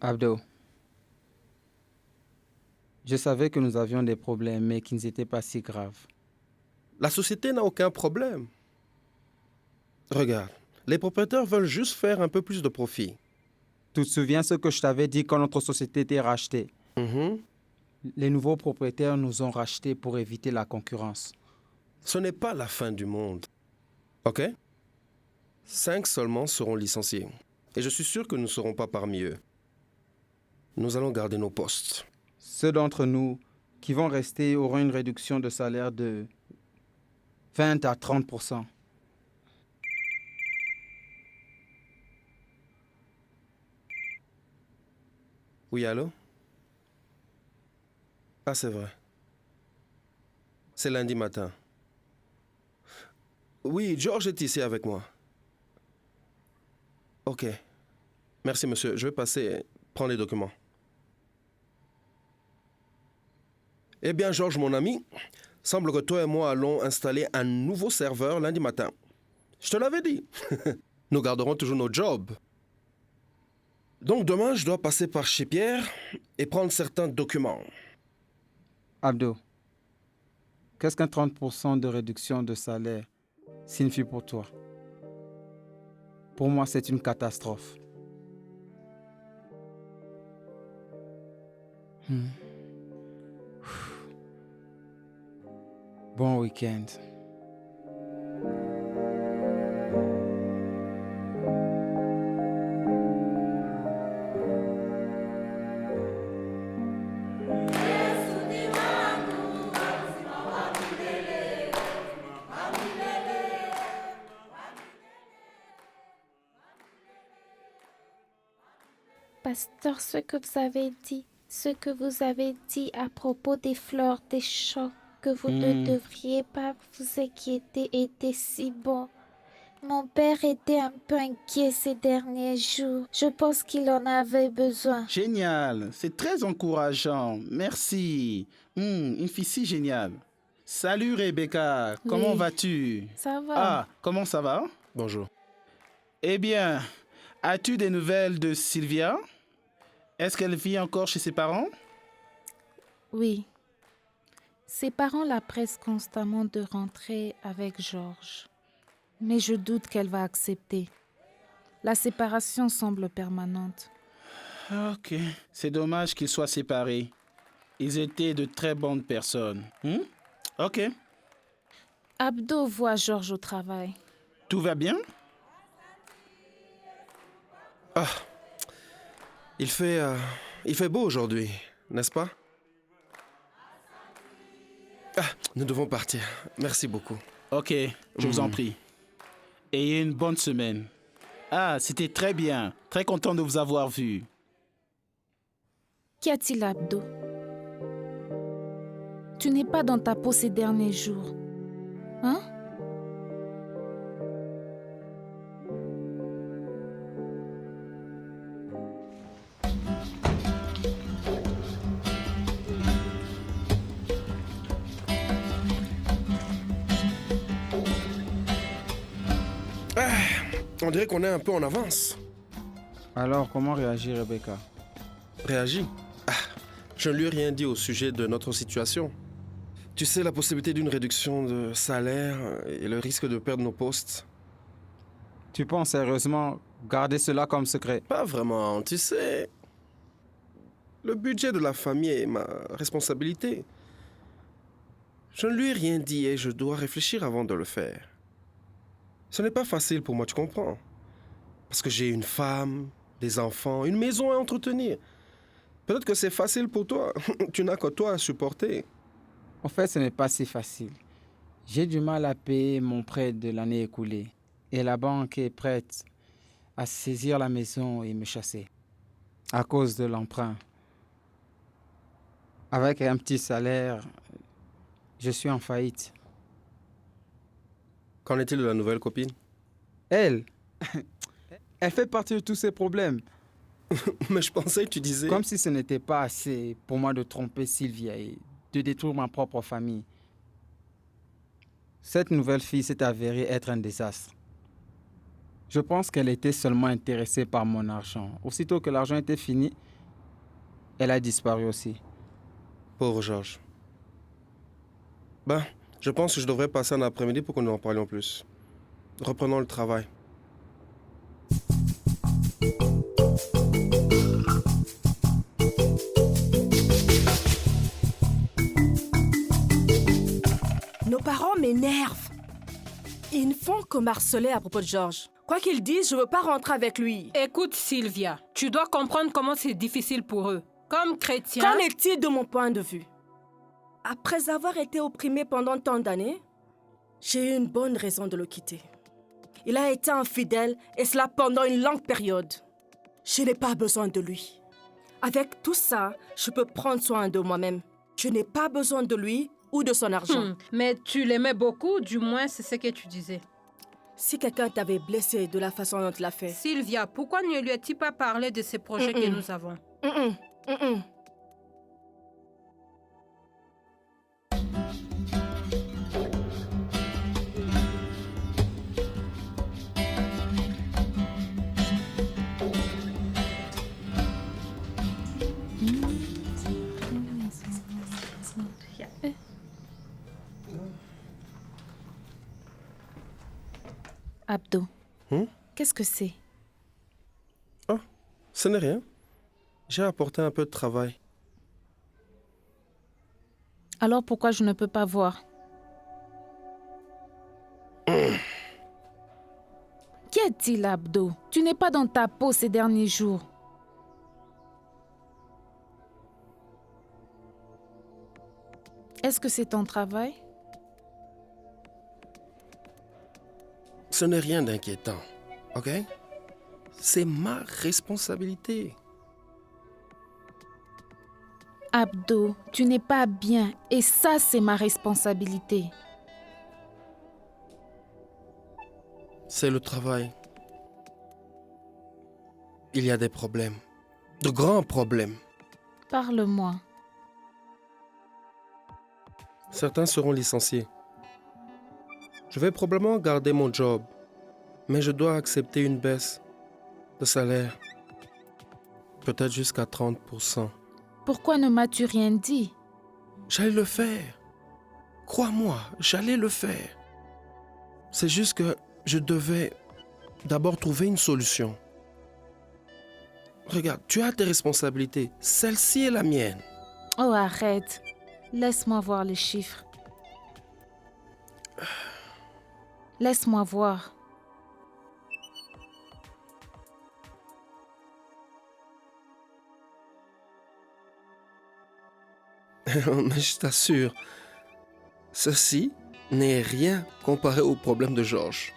Abdo, je savais que nous avions des problèmes, mais qu'ils n'étaient pas si graves. La société n'a aucun problème. Regarde, les propriétaires veulent juste faire un peu plus de profit. Tu te souviens ce que je t'avais dit quand notre société était rachetée? Mhm. Les nouveaux propriétaires nous ont rachetés pour éviter la concurrence. Ce n'est pas la fin du monde. OK? 5 seulement seront licenciés. Et je suis sûr que nous ne serons pas parmi eux. Nous allons garder nos postes. Ceux d'entre nous qui vont rester auront une réduction de salaire de 20 à 30%. Oui, allô? Ah, c'est vrai. C'est lundi matin. Oui, George est ici avec moi. OK. Merci, monsieur. Je vais passer prendre les documents. Eh bien, George, mon ami, semble que toi et moi allons installer un nouveau serveur lundi matin. Je te l'avais dit. Nous garderons toujours nos jobs. Donc demain, je dois passer par chez Pierre et prendre certains documents. Abdo, qu'est-ce qu'un 30% de réduction de salaire signifie pour toi? Pour moi, c'est une catastrophe. Bon week-end. Pasteur, ce que vous avez dit à propos des fleurs des champs, que vous ne devriez pas vous inquiéter, était si bon. Mon père était un peu inquiet ces derniers jours. Je pense qu'il en avait besoin. Génial, c'est très encourageant. Merci. Une fille si géniale. Salut Rebecca, comment Oui. vas-tu? Ça va? Ah, comment ça va? Bonjour. Eh bien, as-tu des nouvelles de Sylvia? Est-ce qu'elle vit encore chez ses parents? Oui. Ses parents la pressent constamment de rentrer avec Georges. Mais je doute qu'elle va accepter. La séparation semble permanente. Ok, c'est dommage qu'ils soient séparés. Ils étaient de très bonnes personnes. Ok, Abdo voit Georges au travail. tout va bien? Il fait beau aujourd'hui, n'est-ce pas? Ah, nous devons partir. Merci beaucoup. Ok, je vous en prie. Ayez une bonne semaine. Ah, c'était très bien. Très content de vous avoir vu. Qu'y a-t-il, Abdo? Tu n'es pas dans ta peau ces derniers jours. Hein? On dirait qu'on est un peu en avance. Alors, comment réagit Rebecca? Réagis. Ah, je ne lui ai rien dit au sujet de notre situation. Tu sais, la possibilité d'une réduction de salaire et le risque de perdre nos postes. Tu penses sérieusement garder cela comme secret? Pas vraiment, tu sais. Le budget de la famille est ma responsabilité. Je ne lui ai rien dit et je dois réfléchir avant de le faire. Ce n'est pas facile pour moi, tu comprends? Parce que j'ai une femme, des enfants, une maison à entretenir. Peut-être que c'est facile pour toi. Tu n'as que toi à supporter. En fait, ce n'est pas si facile. J'ai du mal à payer mon prêt de l'année écoulée. Et la banque est prête à saisir la maison et me chasser. À cause de l'emprunt. Avec un petit salaire, je suis en faillite. Qu'en est-il de la nouvelle copine? Elle, elle fait partie de tous ces problèmes. Mais je pensais que tu disais... Comme si ce n'était pas assez pour moi de tromper Sylvia et de détruire ma propre famille. Cette nouvelle fille s'est avérée être un désastre. Je pense qu'elle était seulement intéressée par mon argent. Aussitôt que l'argent était fini, Elle a disparu aussi. Pauvre Georges. Ben, je pense que je devrais passer un après-midi pour que nous en parlions plus. Reprenons le travail. Nos parents m'énervent. Ils ne font que m'harceler à propos de Georges. Quoi qu'ils disent, je veux pas rentrer avec lui. Écoute, Sylvia, tu dois comprendre comment c'est difficile pour eux. Comme chrétien... Qu'en est-il de mon point de vue? Après avoir été opprimé pendant tant d'années, j'ai eu une bonne raison de le quitter. Il a été infidèle, et cela pendant une longue période. Je n'ai pas besoin de lui. Avec tout ça, je peux prendre soin de moi-même. Je n'ai pas besoin de lui ou de son argent. Mais tu l'aimais beaucoup, du moins c'est ce que tu disais. Si quelqu'un t'avait blessé de la façon dont il l'a fait... Sylvia, pourquoi ne lui as-tu pas parlé de ces projets que nous avons? Abdo, qu'est-ce que c'est? Ah, ce n'est rien. J'ai apporté un peu de travail. Alors pourquoi je ne peux pas voir? Qu'y a-t-il, Abdo? Tu n'es pas dans ta peau ces derniers jours. Est-ce que c'est ton travail? Ce n'est rien d'inquiétant, ok? C'est ma responsabilité. Abdo, tu n'es pas bien et ça, c'est ma responsabilité. C'est le travail. Il y a des problèmes. De grands problèmes. Parle-moi. Certains seront licenciés. Je vais probablement garder mon job, mais je dois accepter une baisse de salaire. Peut-être jusqu'à 30%. Pourquoi ne m'as-tu rien dit? J'allais le faire. Crois-moi, j'allais le faire. C'est juste que je devais d'abord trouver une solution. Regarde, tu as tes responsabilités. Celle-ci est la mienne. Oh, arrête. Laisse-moi voir les chiffres. Laisse-moi voir. Mais je t'assure, ceci n'est rien comparé au problème de Georges.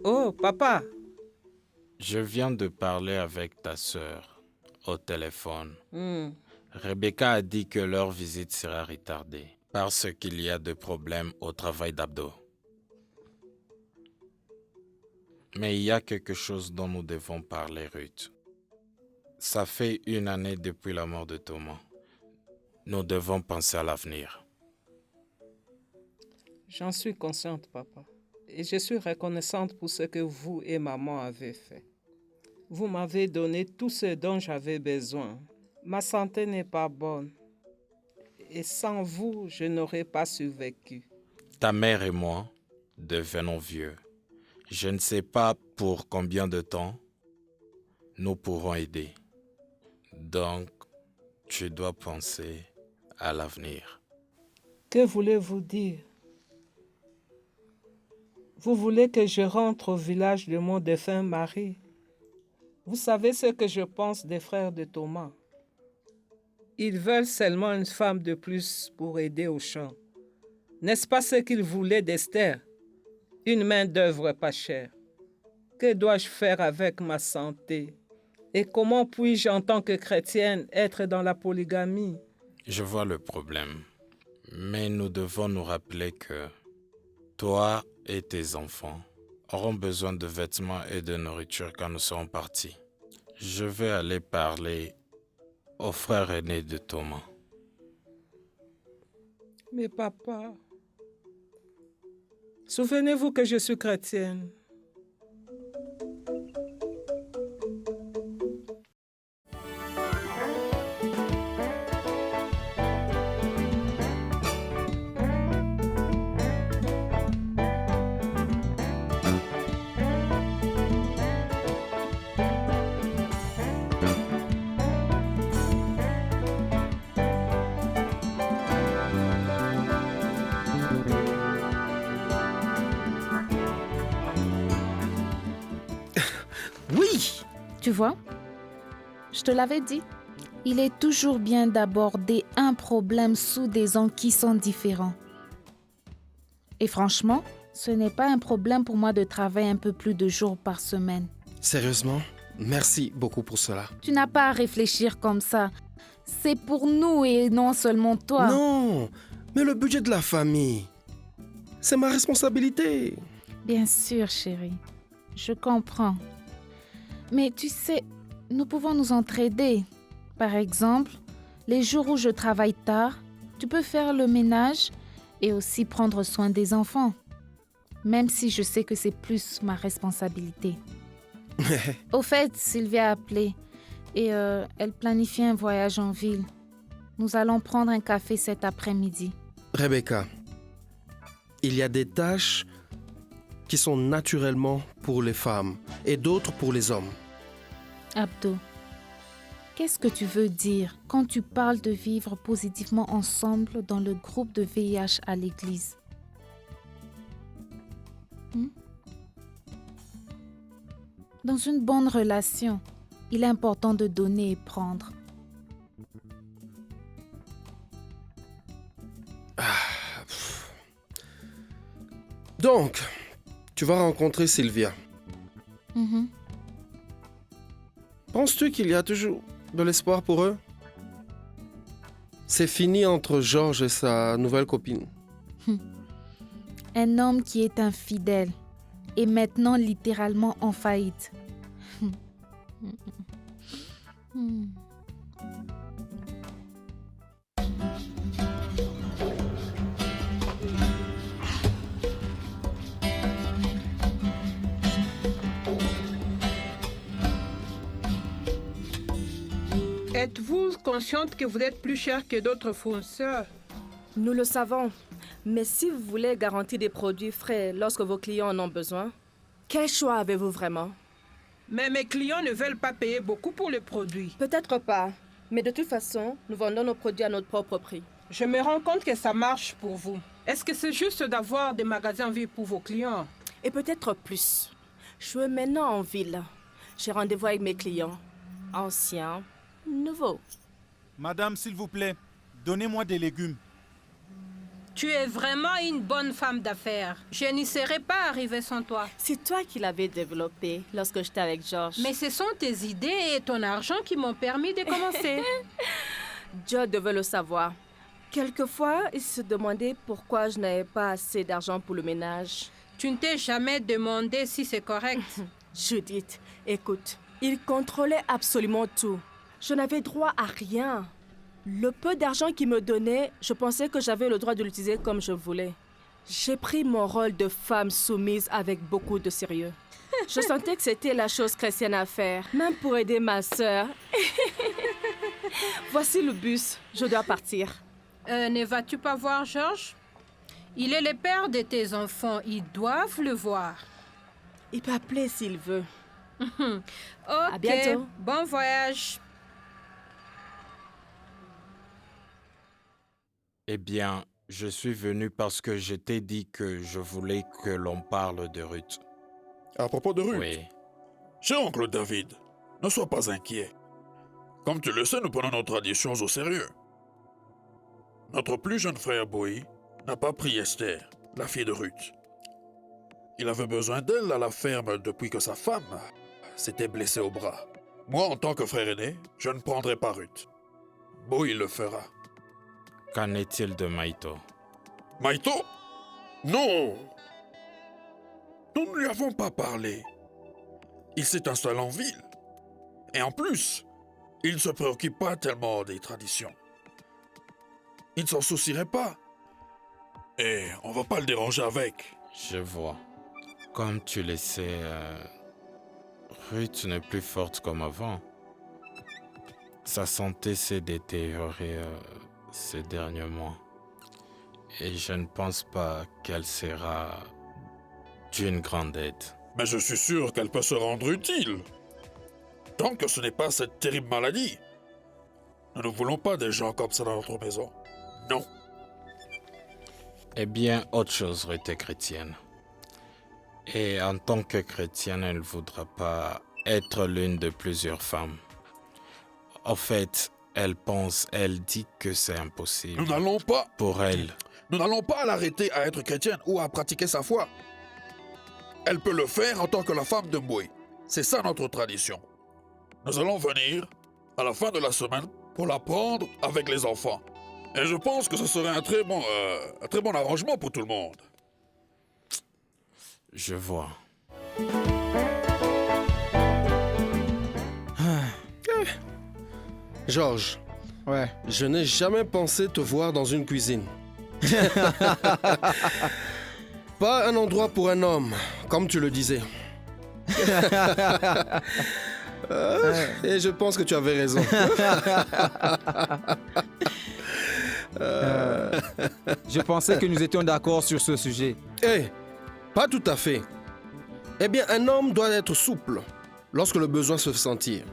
Oh, papa. Je viens de parler avec ta sœur au téléphone. Rebecca a dit que leur visite sera retardée parce qu'il y a des problèmes au travail d'Abdo. Mais il y a quelque chose dont nous devons parler, Ruth. Ça fait 1 année depuis la mort de Thomas. Nous devons penser à l'avenir. J'en suis consciente, papa. Et je suis reconnaissante pour ce que vous et maman avez fait. Vous m'avez donné tout ce dont j'avais besoin. Ma santé n'est pas bonne. Et sans vous, je n'aurais pas survécu. Ta mère et moi devenons vieux. Je ne sais pas pour combien de temps nous pourrons aider. Donc, tu dois penser à l'avenir. Que voulez-vous dire? Vous voulez que je rentre au village de mon défunt mari? Vous savez ce que je pense des frères de Thomas. Ils veulent seulement une femme de plus pour aider au champ. N'est-ce pas ce qu'ils voulaient d'Esther? Une main-d'œuvre pas chère. Que dois-je faire avec ma santé? Et comment puis-je, en tant que chrétienne, être dans la polygamie? Je vois le problème. Mais nous devons nous rappeler que toi et tes enfants auront besoin de vêtements et de nourriture quand nous serons partis. Je vais aller parler au frère aîné de Thomas. Mais papa, souvenez-vous que je suis chrétienne. Oui! Tu vois, je te l'avais dit. Il est toujours bien d'aborder un problème sous des angles qui sont différents. Et franchement, ce n'est pas un problème pour moi de travailler un peu plus de jours par semaine. Sérieusement, merci beaucoup pour cela. Tu n'as pas à réfléchir comme ça. C'est pour nous et non seulement toi. Non, mais le budget de la famille, c'est ma responsabilité. Bien sûr, chérie. Je comprends. Mais tu sais, nous pouvons nous entraider. Par exemple, les jours où je travaille tard, tu peux faire le ménage et aussi prendre soin des enfants. Même si je sais que c'est plus ma responsabilité. Au fait, Sylvie a appelé et elle planifie un voyage en ville. Nous allons prendre un café cet après-midi. Rebecca, il y a des tâches qui sont naturellement pour les femmes et d'autres pour les hommes. Abdo, qu'est-ce que tu veux dire quand tu parles de vivre positivement ensemble dans le groupe de VIH à l'église? Dans une bonne relation, il est important de donner et prendre. Donc, tu vas rencontrer Sylvia. Mhm. Penses-tu qu'il y a toujours de l'espoir pour eux? C'est fini entre Georges et sa nouvelle copine. Un homme qui est infidèle est maintenant littéralement en faillite. Êtes-vous consciente que vous êtes plus cher que d'autres fournisseurs? Nous le savons. Mais si vous voulez garantir des produits frais lorsque vos clients en ont besoin, quel choix avez-vous vraiment? Mais mes clients ne veulent pas payer beaucoup pour les produits. Peut-être pas. Mais de toute façon, nous vendons nos produits à notre propre prix. Je me rends compte que ça marche pour vous. Est-ce que c'est juste d'avoir des magasins en ville pour vos clients? Et peut-être plus. Je suis maintenant en ville. J'ai rendez-vous avec mes clients. Anciens, nouveaux. Madame, s'il vous plaît, donnez-moi des légumes. Tu es vraiment une bonne femme d'affaires. Je n'y serais pas arrivée sans toi. C'est toi qui l'avais développé lorsque j'étais avec Georges. Mais ce sont tes idées et ton argent qui m'ont permis de commencer. Joe devait le savoir. Quelquefois, il se demandait pourquoi je n'avais pas assez d'argent pour le ménage. Tu ne t'es jamais demandé si c'est correct. Judith, écoute, il contrôlait absolument tout. Je n'avais droit à rien. Le peu d'argent qu'il me donnait, je pensais que j'avais le droit de l'utiliser comme je voulais. J'ai pris mon rôle de femme soumise avec beaucoup de sérieux. Je sentais que c'était la chose chrétienne à faire, même pour aider ma sœur. Voici le bus, je dois partir. Ne vas-tu pas voir Georges? Il est le père de tes enfants, ils doivent le voir. Il peut appeler s'il veut. Ok, À bientôt. Bon voyage. Eh bien, je suis venu parce que je t'ai dit que je voulais que l'on parle de Ruth. À propos de Ruth, Oui. cher oncle David, ne sois pas inquiet. Comme tu le sais, nous prenons nos traditions au sérieux. Notre plus jeune frère Boï n'a pas pris Esther, la fille de Ruth. Il avait besoin d'elle à la ferme depuis que sa femme s'était blessée au bras. Moi, en tant que frère aîné, je ne prendrai pas Ruth. Boï le fera. Qu'en est-il de Maïto? Maïto? Non! Nous ne lui avons pas parlé. Il s'est installé en ville. Et en plus, Il ne se préoccupe pas tellement des traditions. Il ne s'en soucierait pas. Et on va pas le déranger avec. Je vois. Comme tu le sais, Ruth n'est plus forte comme avant. Sa santé s'est détériorée ces derniers mois. Et je ne pense pas qu'elle sera d'une grande aide. Mais je suis sûr qu'elle peut se rendre utile. Tant que ce n'est pas cette terrible maladie. Nous ne voulons pas des gens comme ça dans notre maison. Non. Eh bien, autre chose, Ruth est chrétienne. Et en tant que chrétienne, elle ne voudra pas être l'une de plusieurs femmes. En fait, elle dit que c'est impossible. Nous n'allons pas... Pour elle. Nous n'allons pas l'arrêter à être chrétienne ou à pratiquer sa foi. Elle peut le faire en tant que la femme de Mboué. C'est ça notre tradition. Nous allons venir à la fin de la semaine pour la prendre avec les enfants. Et je pense que ce serait un très bon arrangement pour tout le monde. Je vois. Georges, Ouais. je n'ai jamais pensé te voir dans une cuisine. Pas un endroit pour un homme, comme tu le disais. Et je pense que tu avais raison. Je pensais que nous étions d'accord sur ce sujet. Pas tout à fait. Eh bien, un homme doit être souple lorsque le besoin se fait sentir.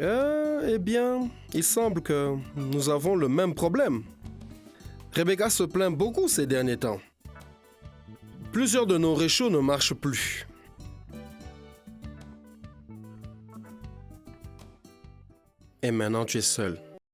Eh bien, il semble que nous avons le même problème. Rebecca se plaint beaucoup ces derniers temps. Plusieurs de nos réchauds ne marchent plus. Et maintenant, tu es seul.